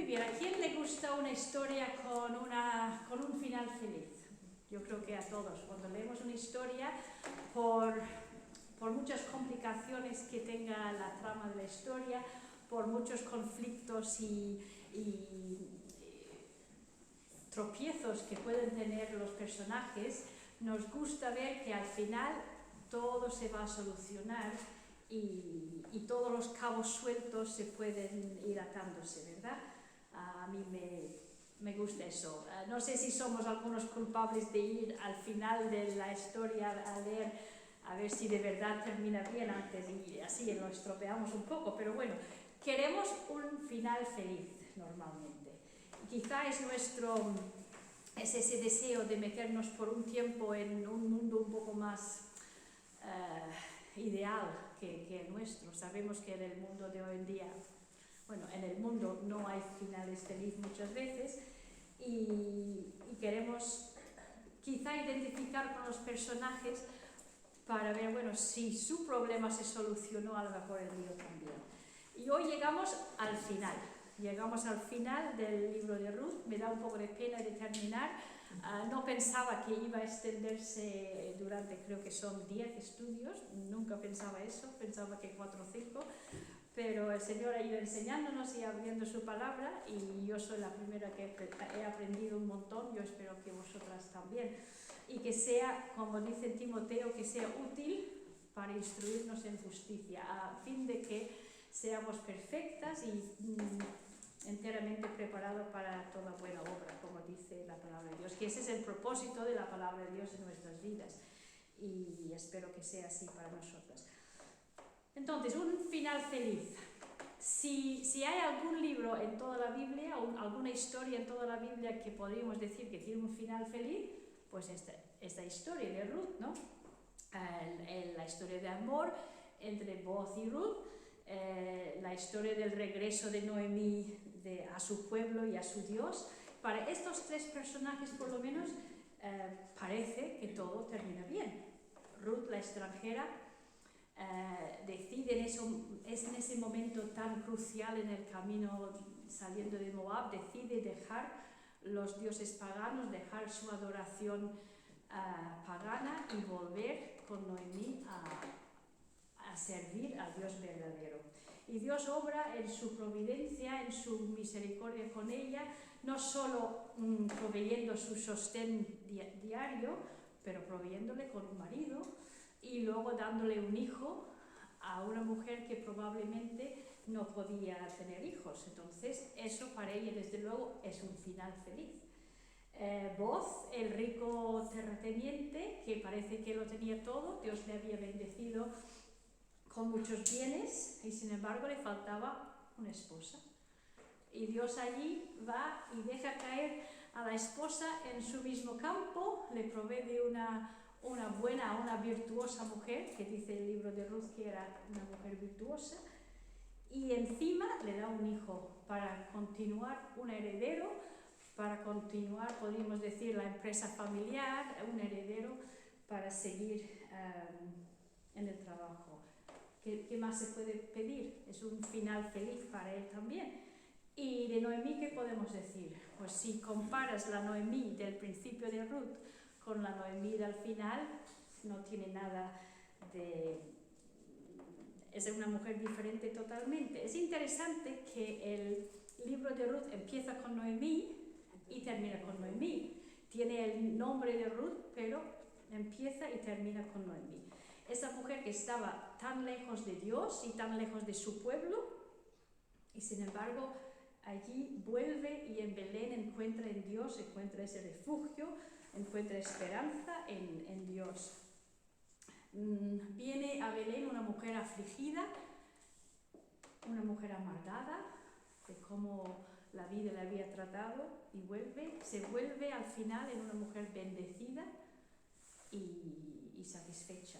bien, ¿a quién le gusta una historia con un final feliz? Yo creo que a todos. Cuando leemos una historia, por muchas complicaciones que tenga la trama de la historia, por muchos conflictos y tropiezos que pueden tener los personajes, nos gusta ver que al final todo se va a solucionar y todos los cabos sueltos se pueden ir atándose, ¿verdad? A mí me gusta eso. No sé si somos algunos culpables de ir al final de la historia a leer, a ver si de verdad termina bien antes y así lo estropeamos un poco, pero bueno, queremos un final feliz normalmente. Quizá es ese deseo de meternos por un tiempo en un mundo un poco más ideal que el nuestro. Sabemos que en el mundo de hoy en día, bueno, en el mundo no hay finales felices muchas veces y queremos quizá identificar con los personajes para ver, bueno, si su problema se solucionó, a lo mejor el mío también. Y hoy llegamos al final del libro de Ruth. Me da un poco de pena de terminar. No pensaba que iba a extenderse durante, creo que son 10 estudios, nunca pensaba eso, pensaba que 4 o 5, pero el Señor ha ido enseñándonos y abriendo su palabra y yo soy la primera que he aprendido un montón, yo espero que vosotras también, y que sea, como dice Timoteo, que sea útil para instruirnos en justicia, a fin de que seamos perfectas y enteramente preparados para toda buena obra, como dice la palabra de Dios, que ese es el propósito de la palabra de Dios en nuestras vidas y espero que sea así para nosotras. Entonces, un final feliz. Si hay algún libro en toda la Biblia o alguna historia en toda la Biblia que podríamos decir que tiene un final feliz, pues esta historia de Ruth, ¿no? La historia de amor entre Boaz y Ruth, la historia del regreso de Noemí a su pueblo y a su Dios. Para estos 3 personajes, por lo menos, parece que todo termina bien. Ruth, la extranjera, decide en ese momento tan crucial en el camino saliendo de Moab, decide dejar los dioses paganos, dejar su adoración pagana y volver con Noemí a servir al Dios verdadero. Y Dios obra en su providencia, en su misericordia con ella, no solo proveyendo su sostén diario, pero proveyéndole con un marido y luego dándole un hijo a una mujer que probablemente no podía tener hijos. Entonces, eso para ella, desde luego, es un final feliz. Boaz, el rico terrateniente, que parece que lo tenía todo, Dios le había bendecido con muchos bienes y sin embargo le faltaba una esposa. Y Dios allí va y deja caer a la esposa en su mismo campo, le provee de una buena, una virtuosa mujer, que dice el libro de Ruth que era una mujer virtuosa, y encima le da un hijo para continuar, un heredero, para continuar, podríamos decir, la empresa familiar, un heredero para seguir en el trabajo. ¿Qué más se puede pedir? Es un final feliz para él también. Y de Noemí, ¿qué podemos decir? Pues si comparas la Noemí del principio de Ruth con la Noemí del final, no tiene nada de... es una mujer diferente totalmente. Es interesante que el libro de Ruth empieza con Noemí y termina con Noemí. Tiene el nombre de Ruth, pero empieza y termina con Noemí. Esa mujer que estaba tan lejos de Dios y tan lejos de su pueblo, y sin embargo allí vuelve y en Belén encuentra en Dios, encuentra ese refugio, encuentra esperanza en Dios. Viene a Belén una mujer afligida, una mujer amargada de cómo la vida le había tratado y se vuelve al final en una mujer bendecida y satisfecha.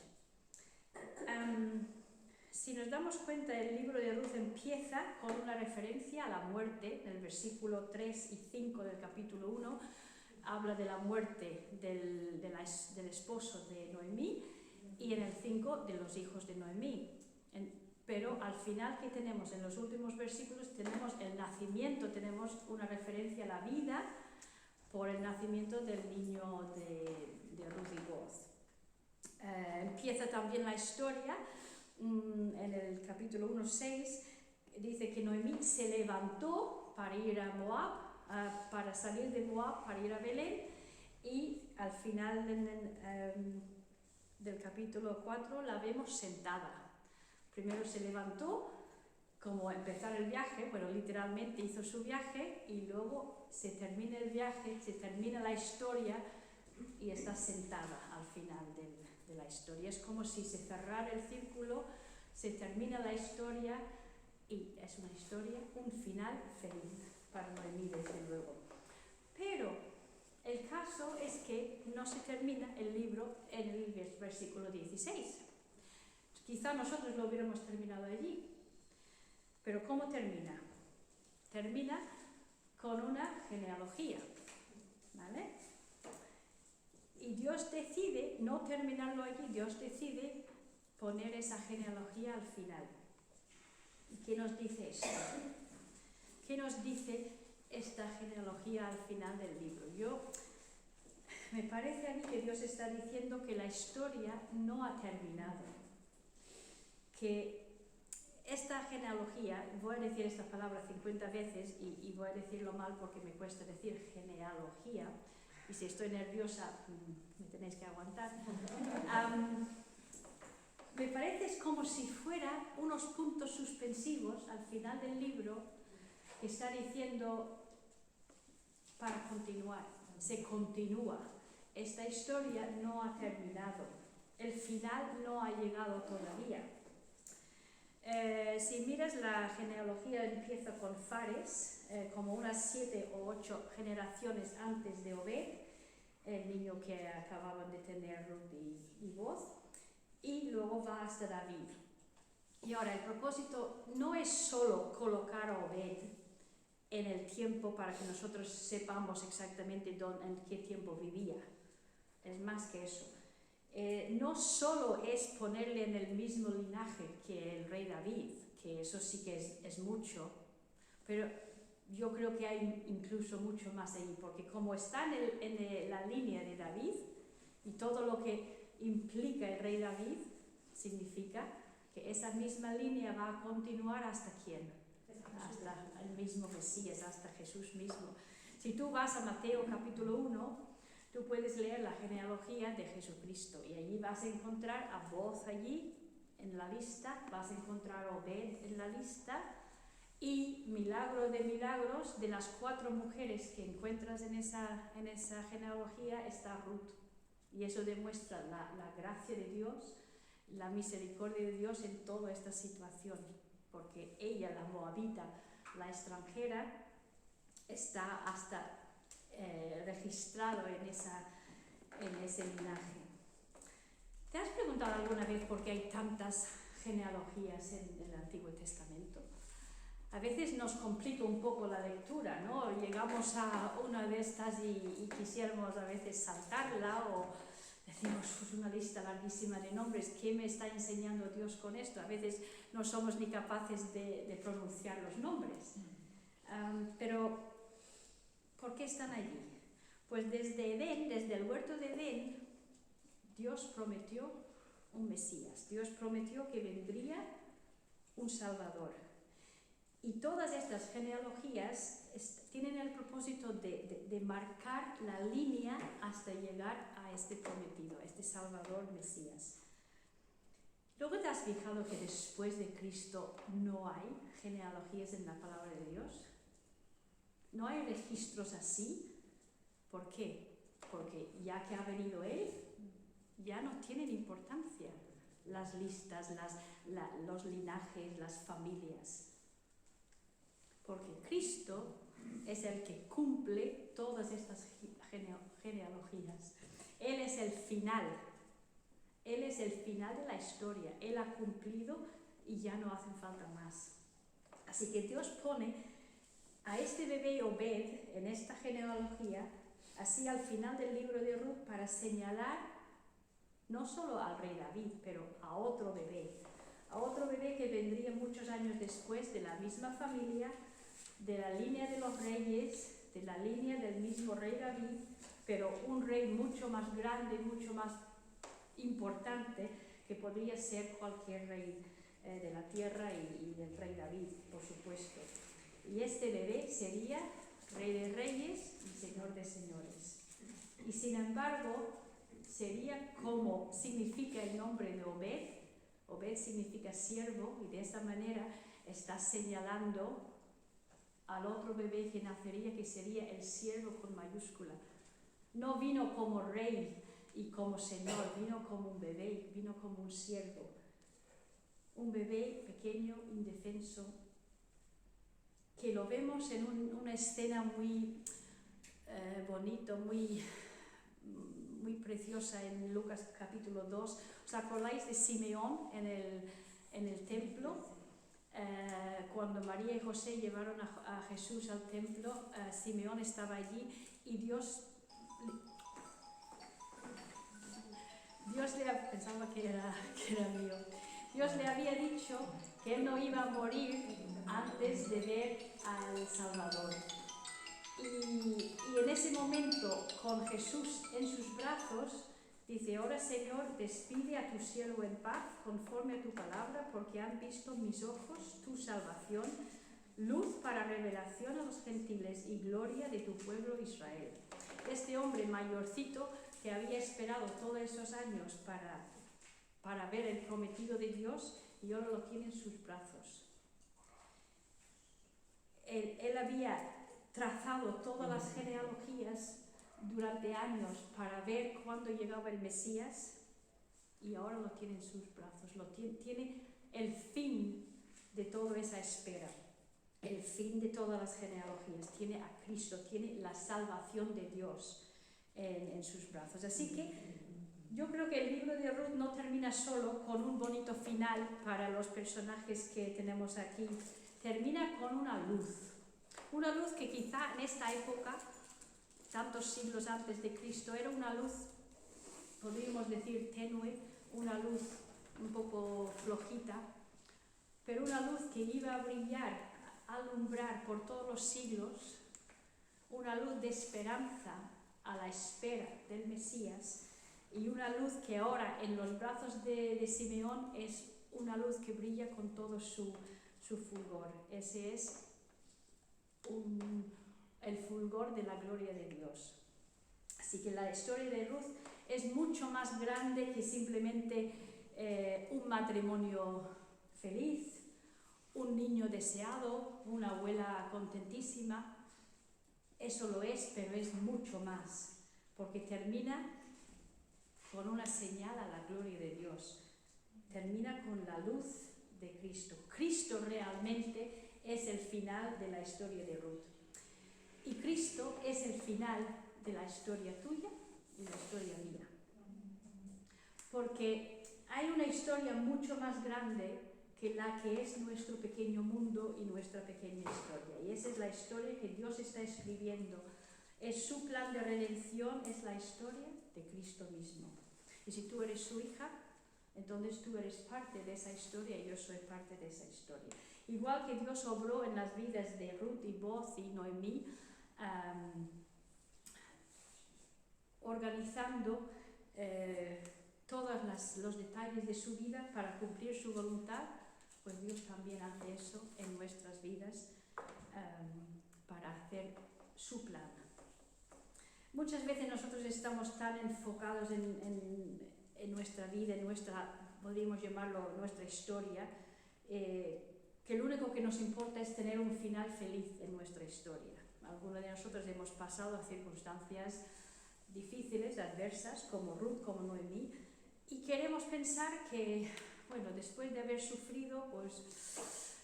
Si nos damos cuenta, el libro de Ruth empieza con una referencia a la muerte. En el versículo 3 y 5 del capítulo 1 habla de la muerte del esposo de Noemí y en el 5 de los hijos de Noemí. pero al final, ¿qué tenemos? En los últimos versículos tenemos el nacimiento, tenemos una referencia a la vida por el nacimiento del niño de Ruth y Boaz. Empieza también la historia en el capítulo 1:6, dice que Noemí se levantó para ir a Moab, para salir de Moab, para ir a Belén, y al final del capítulo 4 la vemos sentada. Primero se levantó, como empezar el viaje, bueno, literalmente hizo su viaje, y luego se termina el viaje, se termina la historia y está sentada al final de la historia. Es como si se cerrara el círculo, se termina la historia y es una historia, un final feliz para Noemí, desde luego. Pero el caso es que no se termina el libro en el versículo 16. Quizá nosotros lo hubiéramos terminado allí. Pero ¿cómo termina? Termina con una genealogía, ¿vale? Y Dios decide no terminarlo allí, Dios decide poner esa genealogía al final. ¿Y qué nos dice esto? ¿Qué nos dice esta genealogía al final del libro? Me parece a mí que Dios está diciendo que la historia no ha terminado, que esta genealogía, voy a decir esta palabra 50 veces y voy a decirlo mal porque me cuesta decir genealogía, y si estoy nerviosa me tenéis que aguantar. Me parece es como si fuera unos puntos suspensivos al final del libro que está diciendo para continuar, se continúa. Esta historia no ha terminado, el final no ha llegado todavía. Si miras la genealogía, empieza con Fares, como unas 7 o 8 generaciones antes de Obed, el niño que acababan de tener Ruth y Boaz, y luego va hasta David. Y ahora el propósito no es solo colocar a Obed en el tiempo para que nosotros sepamos exactamente en qué tiempo vivía, es más que eso. No solo es ponerle en el mismo linaje que el rey David, que eso sí que es mucho, pero yo creo que hay incluso mucho más ahí, porque como está en la línea de David y todo lo que implica el rey David, significa que esa misma línea va a continuar hasta ¿quién? Hasta el mismo Mesías, hasta Jesús mismo. Si tú vas a Mateo capítulo 1, tú puedes leer la genealogía de Jesucristo y allí vas a encontrar a Boaz allí en la lista, vas a encontrar a Obed en la lista, y milagro de milagros, de las 4 mujeres que encuentras en esa genealogía está Ruth. Y eso demuestra la gracia de Dios, la misericordia de Dios en toda esta situación, porque ella, la moabita, la extranjera, está hasta registrado en ese linaje. ¿Te has preguntado alguna vez por qué hay tantas genealogías en el Antiguo Testamento? A veces nos complica un poco la lectura, ¿no? Llegamos a una de estas y quisiéramos a veces saltarla, o decimos, pues una lista larguísima de nombres, ¿qué me está enseñando Dios con esto? A veces no somos ni capaces de pronunciar los nombres. Pero, ¿por qué están allí? Pues desde Edén, desde el huerto de Edén, Dios prometió un Mesías, Dios prometió que vendría un Salvador. Y todas estas genealogías tienen el propósito de marcar la línea hasta llegar a este prometido, a este Salvador Mesías. ¿Luego te has fijado que después de Cristo no hay genealogías en la palabra de Dios? ¿No hay registros así? ¿Por qué? Porque ya que ha venido Él, ya no tienen importancia las listas, los linajes, las familias. Porque Cristo es el que cumple todas estas genealogías. Él es el final. Él es el final de la historia. Él ha cumplido y ya no hacen falta más. Así que Dios pone a este bebé Obed en esta genealogía, así al final del libro de Ruth, para señalar no solo al rey David, pero a otro bebé, a otro bebé que vendría muchos años después de la misma familia, de la línea de los reyes, de la línea del mismo rey David, pero un rey mucho más grande, mucho más importante, que podría ser cualquier rey de la tierra y del rey David, por supuesto. Y este bebé sería rey de reyes y señor de señores. Y sin embargo, sería como significa el nombre de Obed. Obed significa siervo, y de esta manera está señalando al otro bebé que nacería, que sería el siervo con mayúscula. No vino como rey y como señor, vino como un bebé, vino como un siervo. Un bebé pequeño, indefenso, que lo vemos en una escena muy bonito, muy preciosa en Lucas capítulo 2. ¿Os acordáis de Simeón en el templo? Cuando María y José llevaron a Jesús al templo, Simeón estaba allí y Dios pensaba que era mío. Dios le había dicho que él no iba a morir antes de ver al Salvador. Y en ese momento, con Jesús en sus brazos, dice: ahora, Señor, despide a tu siervo en paz, conforme a tu palabra, porque han visto mis ojos tu salvación, luz para revelación a los gentiles y gloria de tu pueblo Israel. Este hombre mayorcito, que había esperado todos esos años para ver el prometido de Dios, y ahora lo tiene en sus brazos. Él había trazado todas las genealogías durante años para ver cuándo llegaba el Mesías, y ahora lo tiene en sus brazos. Tiene el fin de toda esa espera, el fin de todas las genealogías. Tiene a Cristo, tiene la salvación de Dios en sus brazos. Así que yo creo que el libro de Ruth no termina solo con un bonito final para los personajes que tenemos aquí. Termina con una luz que quizá en esta época, tantos siglos antes de Cristo, era una luz, podríamos decir, tenue, una luz un poco flojita, pero una luz que iba a brillar, a alumbrar por todos los siglos, una luz de esperanza a la espera del Mesías, y una luz que ahora en los brazos de Simeón es una luz que brilla con todo su fulgor. Ese es el fulgor de la gloria de Dios. Así que la historia de Ruth es mucho más grande que simplemente un matrimonio feliz, un niño deseado, una abuela contentísima. Eso lo es, pero es mucho más, porque termina con una señal a la gloria de Dios. Termina con la luz de Cristo. Cristo realmente es el final de la historia de Ruth. Y Cristo es el final de la historia tuya y la historia mía. Porque hay una historia mucho más grande que la que es nuestro pequeño mundo y nuestra pequeña historia. Y esa es la historia que Dios está escribiendo. Es su plan de redención, es la historia de Cristo mismo. Y si tú eres su hija, entonces tú eres parte de esa historia y yo soy parte de esa historia. Igual que Dios obró en las vidas de Ruth y Boaz y Noemí, organizando todos los detalles de su vida para cumplir su voluntad, pues Dios también hace eso en nuestras vidas para hacer su plan. Muchas veces nosotros estamos tan enfocados en nuestra vida, en nuestra, podríamos llamarlo, nuestra historia, que lo único que nos importa es tener un final feliz en nuestra historia. Algunos de nosotros hemos pasado a circunstancias difíciles, adversas, como Ruth, como Noemí, y queremos pensar que, bueno, después de haber sufrido, pues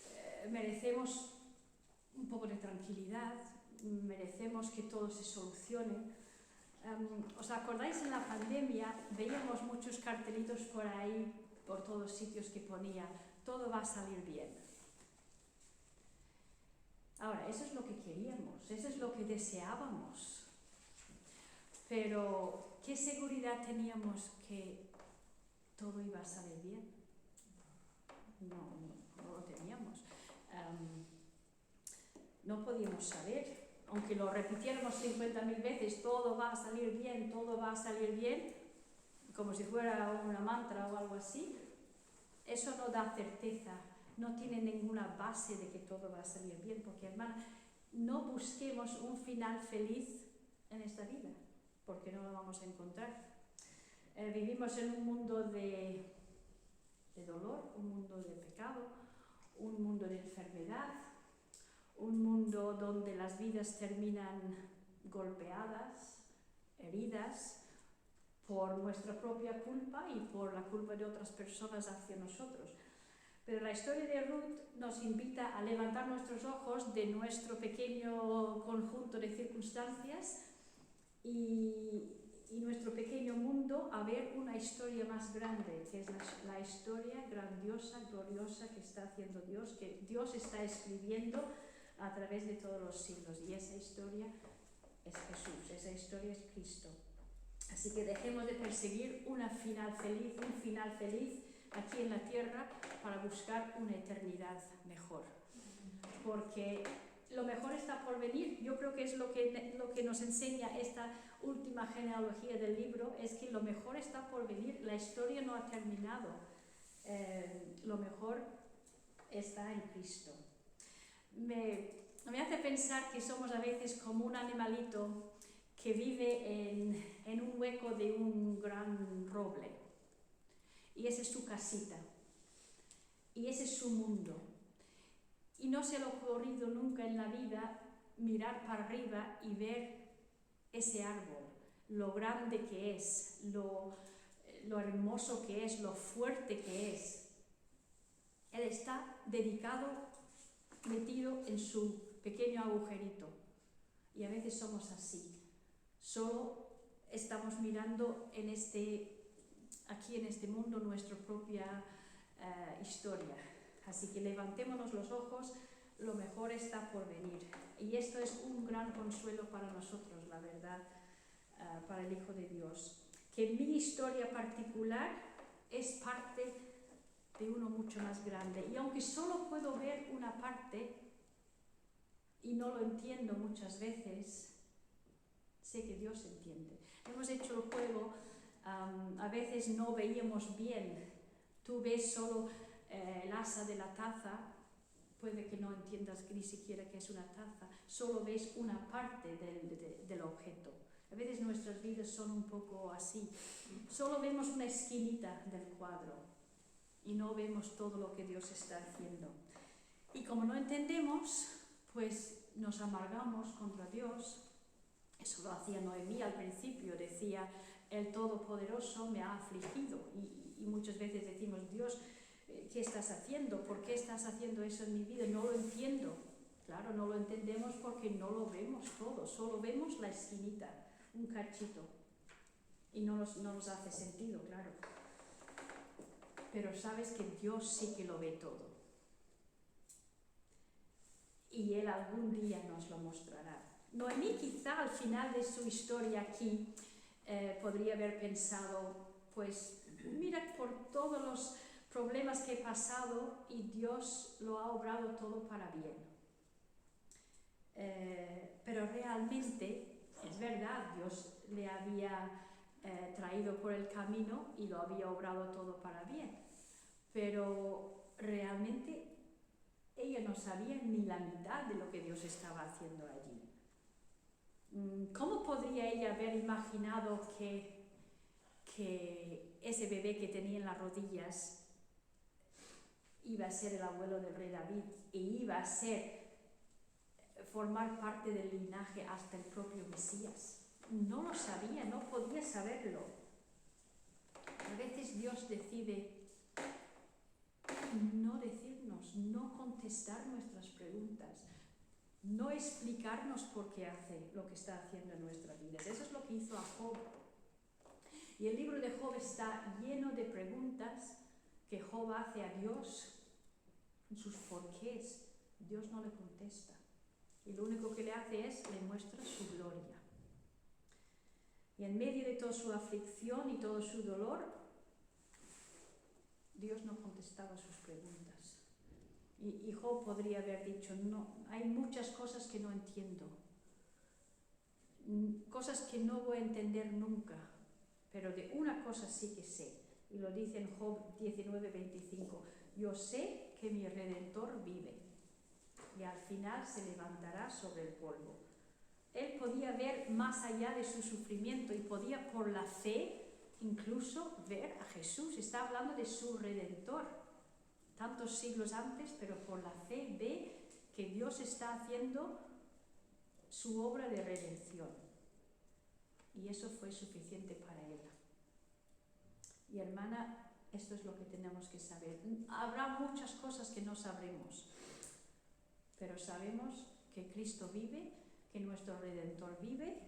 merecemos un poco de tranquilidad, merecemos que todo se solucione. ¿Os acordáis en la pandemia? Veíamos muchos cartelitos por ahí, por todos sitios, que ponía: todo va a salir bien. Ahora, eso es lo que queríamos, eso es lo que deseábamos. Pero, ¿qué seguridad teníamos que todo iba a salir bien? no lo teníamos. No podíamos saber, aunque lo repitiéramos 50.000 veces, todo va a salir bien, todo va a salir bien, como si fuera una mantra o algo así, eso no da certeza, no tiene ninguna base de que todo va a salir bien, porque hermana, no busquemos un final feliz en esta vida, porque no lo vamos a encontrar. Vivimos en un mundo de dolor, un mundo de pecado, un mundo de enfermedad, un mundo donde las vidas terminan golpeadas, heridas, por nuestra propia culpa y por la culpa de otras personas hacia nosotros. Pero la historia de Ruth nos invita a levantar nuestros ojos de nuestro pequeño conjunto de circunstancias y nuestro pequeño mundo a ver una historia más grande, que es la historia grandiosa, gloriosa que está haciendo Dios, que Dios está escribiendo a través de todos los siglos. Y esa historia es Jesús, esa historia es Cristo. Así que dejemos de perseguir un final feliz aquí en la tierra para buscar una eternidad mejor. Porque lo mejor está por venir. Yo creo que es lo que nos enseña esta última genealogía del libro, es que lo mejor está por venir. La historia no ha terminado. Lo mejor está en Cristo. Me hace pensar que somos a veces como un animalito que vive en un hueco de un gran roble. Y esa es su casita. Y ese es su mundo. Y no se le ha ocurrido nunca en la vida mirar para arriba y ver ese árbol, lo grande que es, lo hermoso que es, lo fuerte que es. Él está dedicado, metido en su pequeño agujerito. Y a veces somos así. Solo estamos mirando aquí en este mundo nuestra propia historia. Así que levantémonos los ojos, lo mejor está por venir. Y esto es un gran consuelo para nosotros, la verdad, para el Hijo de Dios. Que mi historia particular es parte de uno mucho más grande. Y aunque solo puedo ver una parte, y no lo entiendo muchas veces, sé que Dios entiende. Hemos hecho el juego, a veces no veíamos bien. Tú ves solo el asa de la taza, puede que no entiendas ni siquiera que es una taza, solo ves una parte del objeto. A veces nuestras vidas son un poco así. Solo vemos una esquinita del cuadro y no vemos todo lo que Dios está haciendo. Y como no entendemos, pues nos amargamos contra Dios. Eso lo hacía Noemí al principio, decía, el Todopoderoso me ha afligido. Y muchas veces decimos, Dios, ¿qué estás haciendo? ¿Por qué estás haciendo eso en mi vida? No lo entiendo. Claro, no lo entendemos porque no lo vemos todo, solo vemos la esquinita, un cachito. Y no nos hace sentido, claro. Pero sabes que Dios sí que lo ve todo. Y Él algún día nos lo mostrará. Noemí quizá al final de su historia aquí podría haber pensado, pues mira por todos los problemas que he pasado y Dios lo ha obrado todo para bien. Pero realmente, es verdad, Dios le había traído por el camino y lo había obrado todo para bien. Pero realmente ella no sabía ni la mitad de lo que Dios estaba haciendo allí. ¿Cómo podría ella haber imaginado que ese bebé que tenía en las rodillas iba a ser el abuelo del rey David e iba a formar parte del linaje hasta el propio Mesías? No lo sabía, no podía saberlo. A veces Dios decide no decirnos, no contestar nuestras preguntas, no explicarnos por qué hace lo que está haciendo en nuestras vidas. Eso es lo que hizo a Job. Y el libro de Job está lleno de preguntas que Job hace a Dios, en sus porqués. Dios no le contesta. Y lo único que le hace es, le muestra su gloria. Y en medio de toda su aflicción y todo su dolor, Dios no contestaba sus preguntas. Y Job podría haber dicho, no, hay muchas cosas que no entiendo, cosas que no voy a entender nunca, pero de una cosa sí que sé, y lo dice en Job 19:25, yo sé que mi Redentor vive, y al final se levantará sobre el polvo. Él podía ver más allá de su sufrimiento y podía por la fe incluso ver a Jesús. Está hablando de su Redentor, tantos siglos antes, pero por la fe ve que Dios está haciendo su obra de redención. Y eso fue suficiente para él. Y hermana, esto es lo que tenemos que saber. Habrá muchas cosas que no sabremos, pero sabemos que Cristo vive, que nuestro Redentor vive,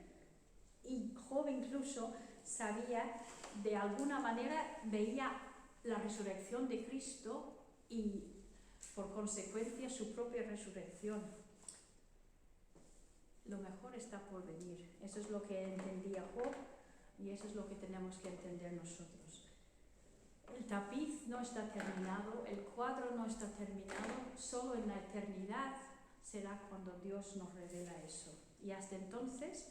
y Job incluso sabía, de alguna manera, veía la resurrección de Cristo y por consecuencia su propia resurrección. Lo mejor está por venir. Eso es lo que entendía Job y eso es lo que tenemos que entender nosotros. El tapiz no está terminado, el cuadro no está terminado, solo en la eternidad será cuando Dios nos revela eso. Y hasta entonces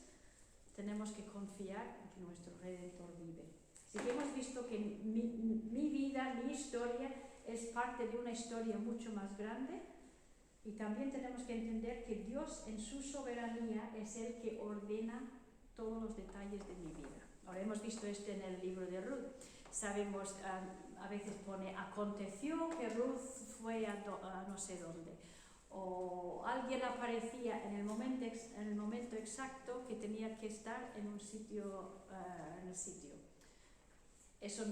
tenemos que confiar en que nuestro Redentor vive. Así que hemos visto que mi vida, mi historia, es parte de una historia mucho más grande, y también tenemos que entender que Dios en su soberanía es el que ordena todos los detalles de mi vida. Ahora hemos visto esto en el libro de Ruth. Sabemos, a veces pone, aconteció que Ruth fue a no sé dónde, o alguien aparecía en el momento exacto que tenía que estar en un sitio, en el sitio. Eso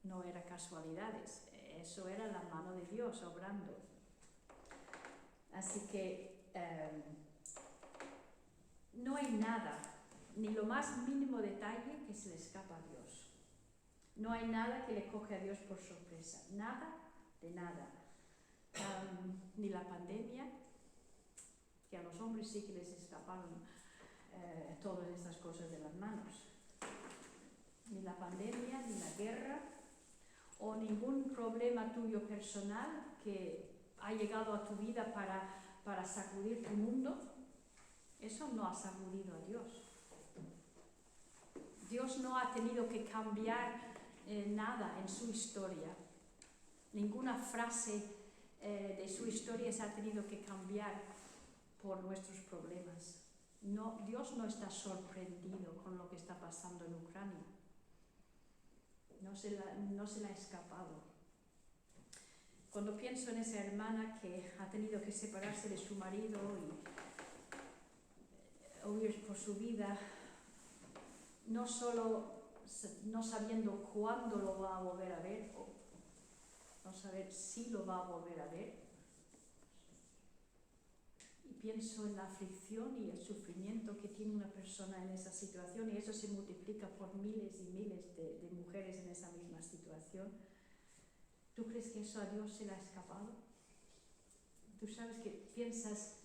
no era casualidades, eso era la mano de Dios obrando. Así que no hay nada, ni lo más mínimo detalle que se le escapa a Dios. No hay nada que le coge a Dios por sorpresa, nada de nada. Ni la pandemia, que a los hombres sí que les escaparon todas estas cosas de las manos. Ni la pandemia, ni la guerra, o ningún problema tuyo personal que ha llegado a tu vida para sacudir tu mundo. Eso no ha sacudido a Dios. Dios no ha tenido que cambiar nada en su historia. Ninguna frase de su historia se ha tenido que cambiar por nuestros problemas. No, Dios no está sorprendido con lo que está pasando en Ucrania. No se le ha escapado. Cuando pienso en esa hermana que ha tenido que separarse de su marido y huir por su vida, no solo no sabiendo cuándo lo va a volver a ver, o no saber si lo va a volver a ver, y pienso en la aflicción y el sufrimiento que tiene una persona en esa situación, y eso se multiplica por miles y miles de mujeres en esa misma situación. ¿Tú crees que eso a Dios se le ha escapado? ¿Tú sabes que piensas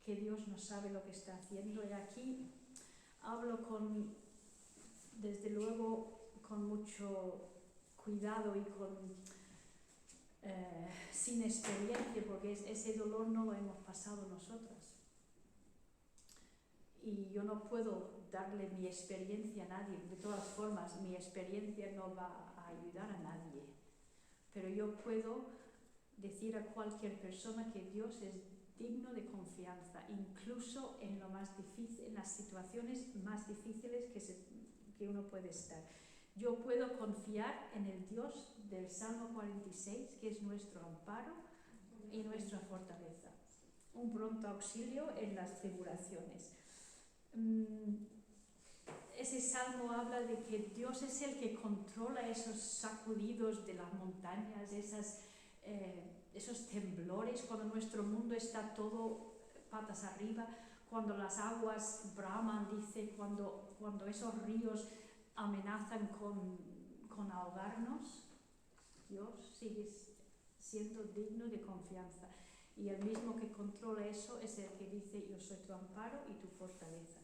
que Dios no sabe lo que está haciendo? Y aquí hablo desde luego con mucho cuidado y sin experiencia, porque ese dolor no lo hemos pasado nosotras. Y yo no puedo darle mi experiencia a nadie. De todas formas, mi experiencia no va a ayudar a nadie. Pero yo puedo decir a cualquier persona que Dios es digno de confianza, incluso en las situaciones más difíciles que uno puede estar. Yo puedo confiar en el Dios del Salmo 46, que es nuestro amparo y nuestra fortaleza, un pronto auxilio en las tribulaciones. Ese salmo habla de que Dios es el que controla esos sacudidos de las montañas, esos temblores, cuando nuestro mundo está todo patas arriba, cuando las aguas braman, dice, cuando esos ríos amenazan con ahogarnos. Dios sigue siendo digno de confianza. Y el mismo que controla eso es el que dice, yo soy tu amparo y tu fortaleza.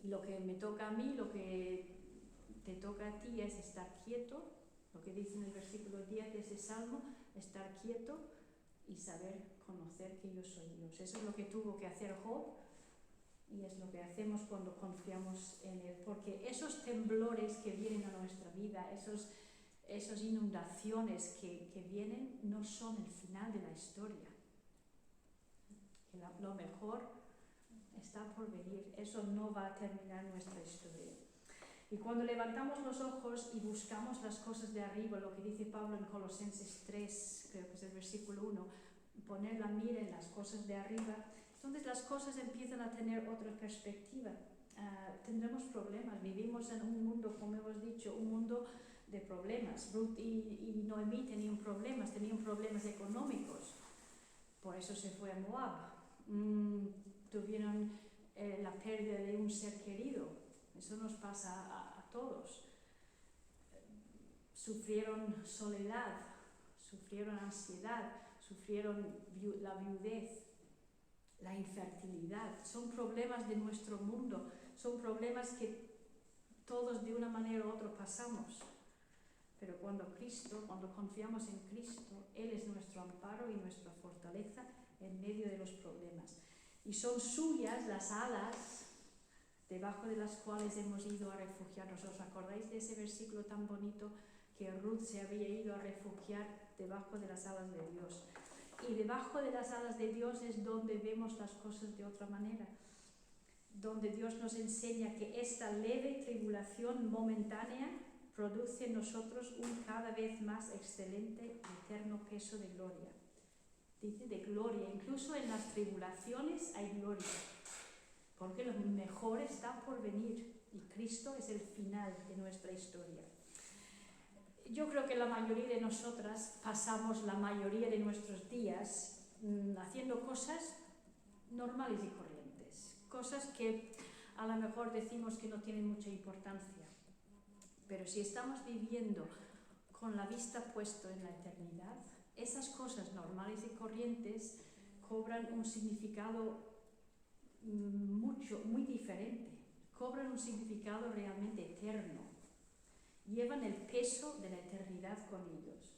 Y lo que me toca a mí, lo que te toca a ti es estar quieto, Lo que dice en el versículo 10 de ese salmo, estar quieto y saber conocer que yo soy Dios. Eso es lo que tuvo que hacer Job y es lo que hacemos cuando confiamos en Él. Porque esos temblores que vienen a nuestra vida, esas inundaciones que vienen, no son el final de la historia. Lo mejor está por venir. Eso no va a terminar nuestra historia. Y cuando levantamos los ojos y buscamos las cosas de arriba, lo que dice Pablo en Colosenses 3, creo que es el versículo 1, poner la mira en las cosas de arriba, entonces las cosas empiezan a tener otra perspectiva. Tendremos problemas, vivimos en un mundo, como hemos dicho, un mundo de problemas. Ruth y Noemí tenían problemas económicos, por eso se fue a Moab. Tuvieron la pérdida de un ser querido. Eso nos pasa a todos. Sufrieron soledad, sufrieron ansiedad, sufrieron la viudez, la infertilidad. Son problemas de nuestro mundo, son problemas que todos de una manera u otra pasamos. Pero cuando confiamos en Cristo, Él es nuestro amparo y nuestra fortaleza en medio de los problemas. Y son suyas las alas debajo de las cuales hemos ido a refugiarnos. ¿Os acordáis de ese versículo tan bonito que Ruth se había ido a refugiar debajo de las alas de Dios? Y debajo de las alas de Dios es donde vemos las cosas de otra manera, donde Dios nos enseña que esta leve tribulación momentánea produce en nosotros un cada vez más excelente y eterno peso de gloria. Dice de gloria, incluso en las tribulaciones hay gloria. Porque lo mejor está por venir y Cristo es el final de nuestra historia. Yo creo que la mayoría de nosotras pasamos la mayoría de nuestros días haciendo cosas normales y corrientes, cosas que a lo mejor decimos que no tienen mucha importancia, pero si estamos viviendo con la vista puesta en la eternidad, esas cosas normales y corrientes cobran un significado muy diferente, cobran un significado realmente eterno, llevan el peso de la eternidad con ellos.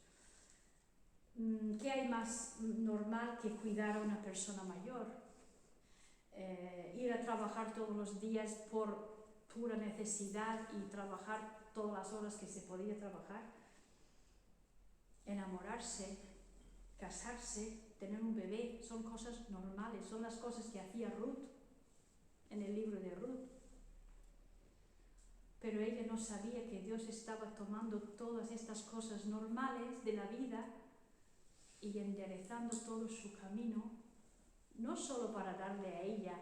¿Qué hay más normal que cuidar a una persona mayor? Ir a trabajar todos los días por pura necesidad y trabajar todas las horas que se podía trabajar, enamorarse, casarse, tener un bebé, son cosas normales, son las cosas que hacía Ruth en el libro de Ruth. Pero ella no sabía que Dios estaba tomando todas estas cosas normales de la vida y enderezando todo su camino, no solo para darle a ella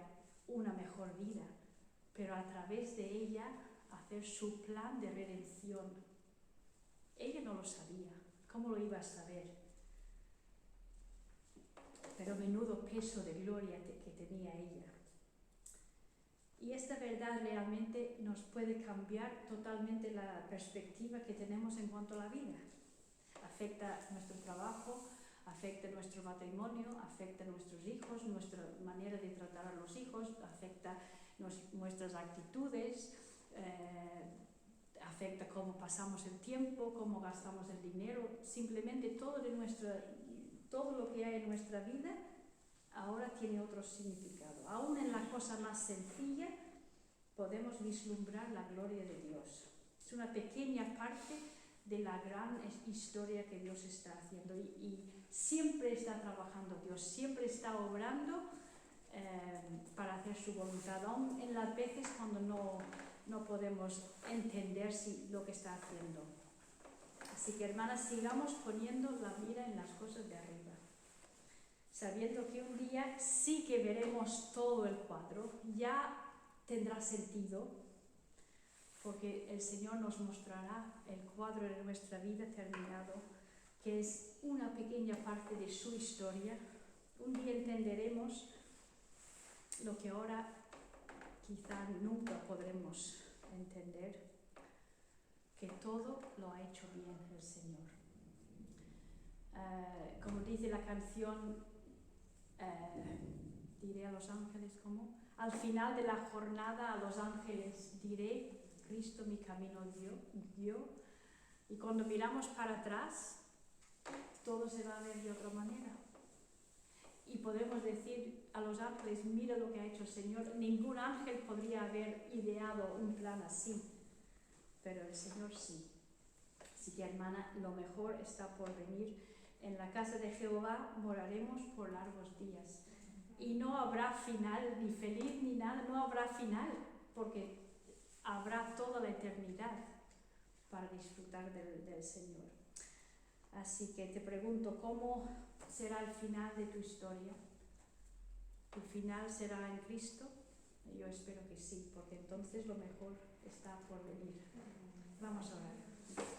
una mejor vida, pero a través de ella hacer su plan de redención. Ella no lo sabía, ¿cómo lo iba a saber? Pero menudo peso de gloria que tenía ella. Y esta verdad realmente nos puede cambiar totalmente la perspectiva que tenemos en cuanto a la vida. Afecta nuestro trabajo, afecta nuestro matrimonio, afecta a nuestros hijos, nuestra manera de tratar a los hijos, afecta nuestras actitudes, afecta cómo pasamos el tiempo, cómo gastamos el dinero, simplemente todo lo que hay en nuestra vida ahora tiene otro significado. Aún en la cosa más sencilla podemos vislumbrar la gloria de Dios. Es una pequeña parte de la gran historia que Dios está haciendo y siempre está trabajando Dios, siempre está obrando para hacer su voluntad, aún en las veces cuando no podemos entender lo que está haciendo. Así que, hermanas, sigamos poniendo la mira en las cosas de arriba, sabiendo que un día sí que veremos todo el cuadro, ya tendrá sentido, porque el Señor nos mostrará el cuadro de nuestra vida terminado, que es una pequeña parte de su historia. Un día entenderemos lo que ahora quizá nunca podremos entender, que todo lo ha hecho bien el Señor. Como dice la canción, diré a los ángeles, ¿cómo? Al final de la jornada a los ángeles diré, Cristo mi camino dio, Y cuando miramos para atrás, todo se va a ver de otra manera. Y podemos decir a los ángeles, mira lo que ha hecho el Señor. Ningún ángel podría haber ideado un plan así, pero el Señor sí. Así que, hermana, lo mejor está por venir. En la casa de Jehová moraremos por largos días. Y no habrá final, ni feliz ni nada, no habrá final, porque habrá toda la eternidad para disfrutar del Señor. Así que te pregunto, ¿cómo será el final de tu historia? ¿Tu final será en Cristo? Yo espero que sí, porque entonces lo mejor está por venir. Vamos a orar.